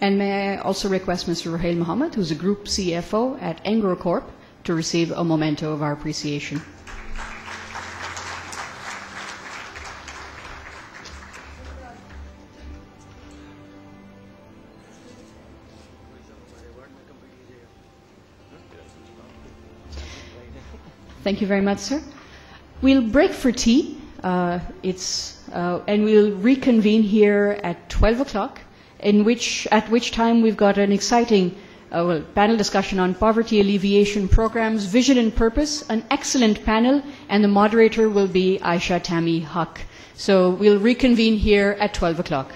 And may I also request Mr. Raheel Mohammed, who's a Group CFO at Engro Corp, to receive a memento of our appreciation. Thank you very much, sir. We'll break for tea, and we'll reconvene here at 12 o'clock, at which time we've got an exciting panel discussion on poverty alleviation programs, vision and purpose, an excellent panel, and the moderator will be Aisha Tammy Huck. So we'll reconvene here at 12 o'clock.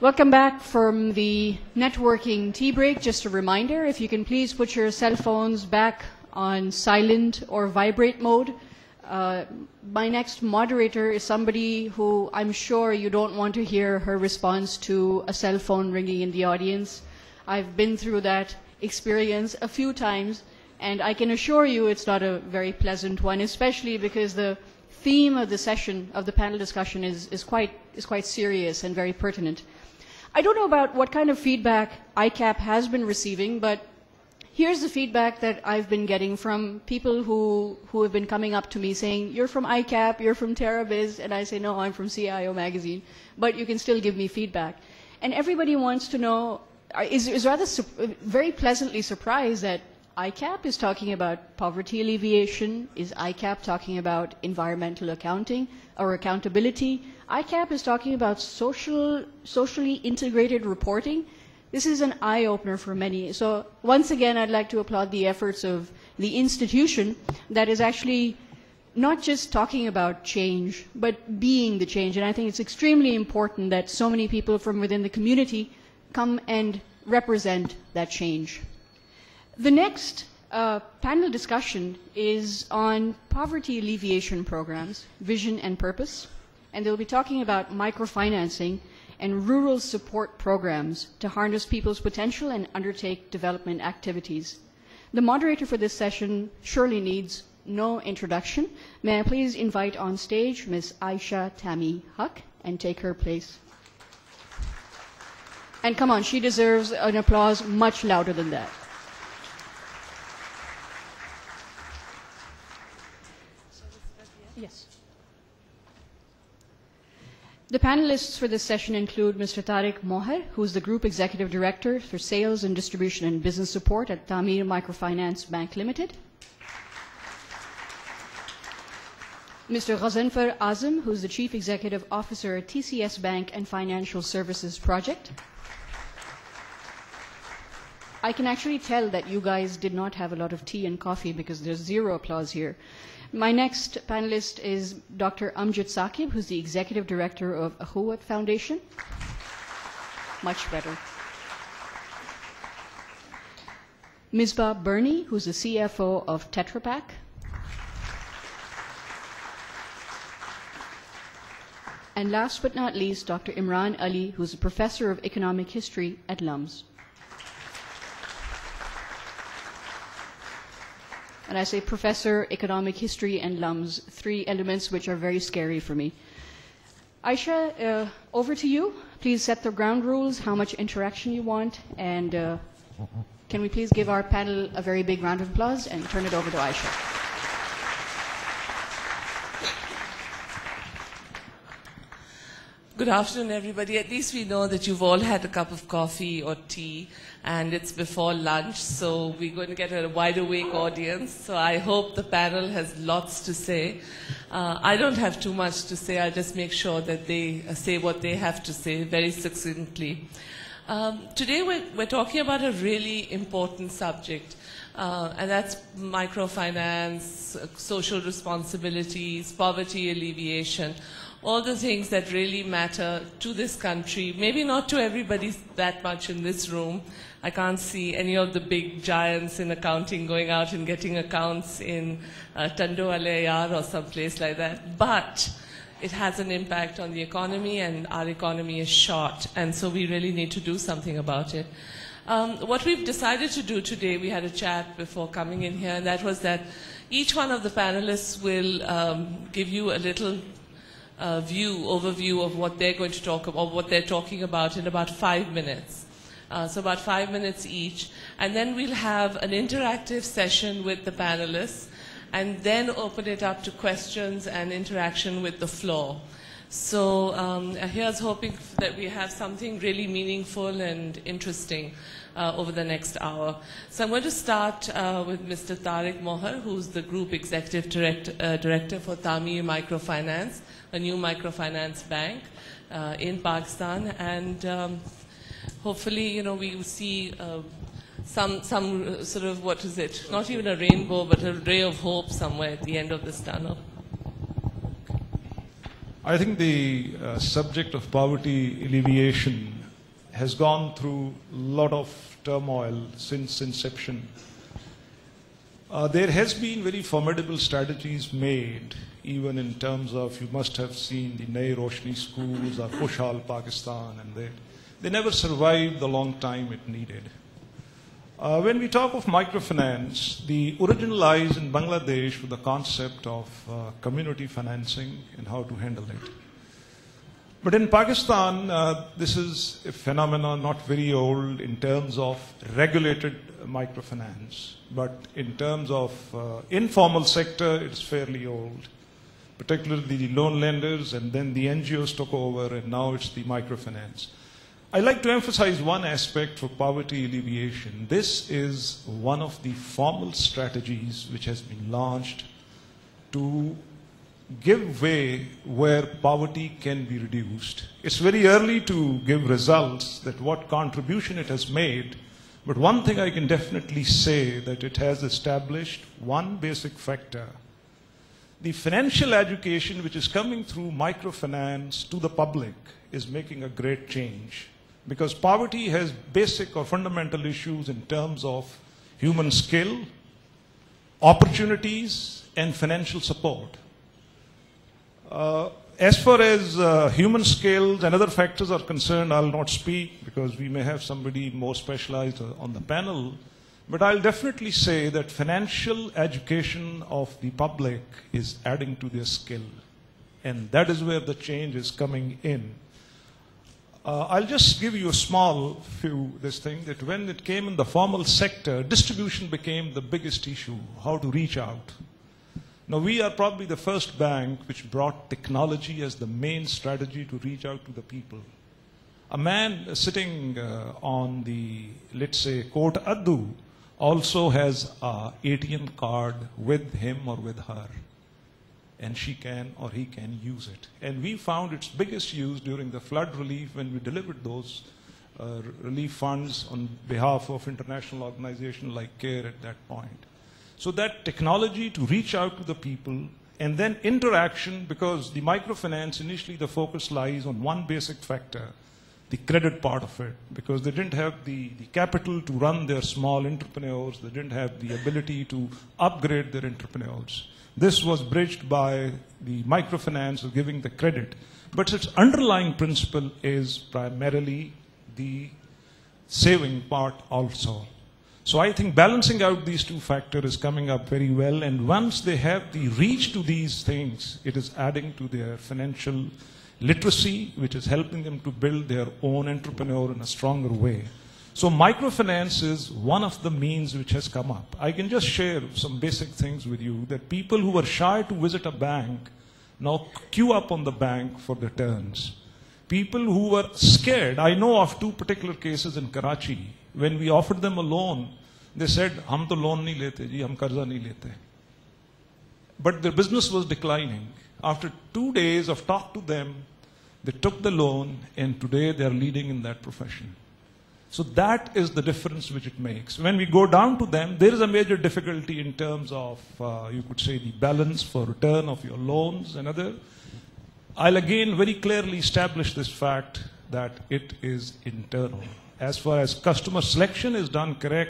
Welcome back from the networking tea break. Just a reminder, if you can please put your cell phones back on silent or vibrate mode. My next moderator is somebody who I'm sure you don't want to hear her response to a cell phone ringing in the audience. I've been through that experience a few times, and I can assure you it's not a very pleasant one, especially because the theme of the session, of the panel discussion, is quite serious and very pertinent. I don't know about what kind of feedback ICAP has been receiving, but here's the feedback that I've been getting from people who have been coming up to me saying, you're from ICAP, you're from TerraBiz, and I say, no, I'm from CIO Magazine, but you can still give me feedback. And everybody wants to know, is rather very pleasantly surprised that ICAP is talking about poverty alleviation. Is ICAP talking about environmental accounting or accountability? ICAP is talking about socially integrated reporting. This is an eye-opener for many. So once again, I'd like to applaud the efforts of the institution that is actually not just talking about change, but being the change. And I think it's extremely important that so many people from within the community come and represent that change. The next panel discussion is on poverty alleviation programs, vision and purpose, and they'll be talking about microfinancing and rural support programs to harness people's potential and undertake development activities. The moderator for this session surely needs no introduction. May I please invite on stage Ms. Aisha Tammy Huck and take her place. And come on, she deserves an applause much louder than that. Yes. The panelists for this session include Mr. Tariq Moher, who is the Group Executive Director for Sales and Distribution and Business Support at Tamir Microfinance Bank Limited. Mr. Ghazanfar Azam, who is the Chief Executive Officer at TCS Bank and Financial Services Project. I can actually tell that you guys did not have a lot of tea and coffee because there's zero applause here. My next panelist is Dr. Amjad Saqib, who's the Executive Director of Ahuwat Foundation. Much better. Misbah Birney, who's the CFO of Tetra Pak. And last but not least, Dr. Imran Ali, who's a Professor of Economic History at LUMS. And I say Professor, Economic History, and LUMS, three elements which are very scary for me. Aisha, over to you. Please set the ground rules, how much interaction you want, and can we please give our panel a very big round of applause and turn it over to Aisha. Good afternoon, everybody. At least we know that you've all had a cup of coffee or tea, and it's before lunch, so we're going to get a wide-awake audience. So I hope the panel has lots to say. I don't have too much to say. I'll just make sure that they say what they have to say very succinctly. Today we're talking about a really important subject, and that's microfinance, social responsibilities, poverty alleviation, all the things that really matter to this country, maybe not to everybody that much in this room. I can't see any of the big giants in accounting going out and getting accounts in Tando Alayar or someplace like that. But it has an impact on the economy, and our economy is short, and so we really need to do something about it. What we've decided to do today, we had a chat before coming in here, and that was that each one of the panelists will give you a little overview of what they're going to talk about, what they're talking about in about 5 minutes. So about 5 minutes each. And then we'll have an interactive session with the panelists, and then open it up to questions and interaction with the floor. So here's hoping that we have something really meaningful and interesting over the next hour. So I'm going to start with Mr. Tariq Mohar, who's the Group Executive Director for Tamir Microfinance, a new microfinance bank in Pakistan. And hopefully, we will see some sort of, what is it, not even a rainbow, but a ray of hope somewhere at the end of this tunnel. I think the subject of poverty alleviation has gone through a lot of turmoil since inception. There has been very formidable strategies made, even in terms of, you must have seen the Naye Roshni schools or Khushhal Pakistan, and they never survived the long time it needed. When we talk of microfinance, the origin lies in Bangladesh with the concept of community financing and how to handle it. But in Pakistan, this is a phenomenon not very old in terms of regulated microfinance. But in terms of informal sector, it's fairly old, particularly the loan lenders, and then the NGOs took over, and now it's the microfinance. I'd like to emphasize one aspect for poverty alleviation. This is one of the formal strategies which has been launched to give way where poverty can be reduced. It's very early to give results that what contribution it has made, but one thing I can definitely say that it has established one basic factor. The financial education which is coming through microfinance to the public is making a great change. Because poverty has basic or fundamental issues in terms of human skill, opportunities, and financial support. As far as human skills and other factors are concerned, I'll not speak because we may have somebody more specialized on the panel. But I'll definitely say that financial education of the public is adding to their skill. And that is where the change is coming in. I'll just give you a small few, that when it came in the formal sector, distribution became the biggest issue, how to reach out. Now, we are probably the first bank which brought technology as the main strategy to reach out to the people. A man sitting on the, let's say, Court Addu also has an ATM card with him or with her. And she can or he can use it. And we found its biggest use during the flood relief when we delivered those relief funds on behalf of international organizations like CARE at that point. So that technology to reach out to the people, and then interaction, because the microfinance, initially the focus lies on one basic factor, the credit part of it, because they didn't have the capital to run their small entrepreneurs, they didn't have the ability to upgrade their entrepreneurs. This was bridged by the microfinance of giving the credit. But its underlying principle is primarily the saving part also. So I think balancing out these two factors is coming up very well. And once they have the reach to these things, it is adding to their financial literacy, which is helping them to build their own entrepreneur in a stronger way. So microfinance is one of the means which has come up. I can just share some basic things with you, that people who were shy to visit a bank now queue up on the bank for their turns. People who were scared, I know of two particular cases in Karachi, when we offered them a loan, they said, "Hum to loan nahi lete ji, hum karza nahi lete." But their business was declining. After 2 days of talk to them, they took the loan, and today they are leading in that profession. So that is the difference which it makes. When we go down to them, there is a major difficulty in terms of, you could say, the balance for return of your loans and other. I'll again very clearly establish this fact that it is internal. As far as customer selection is done correct,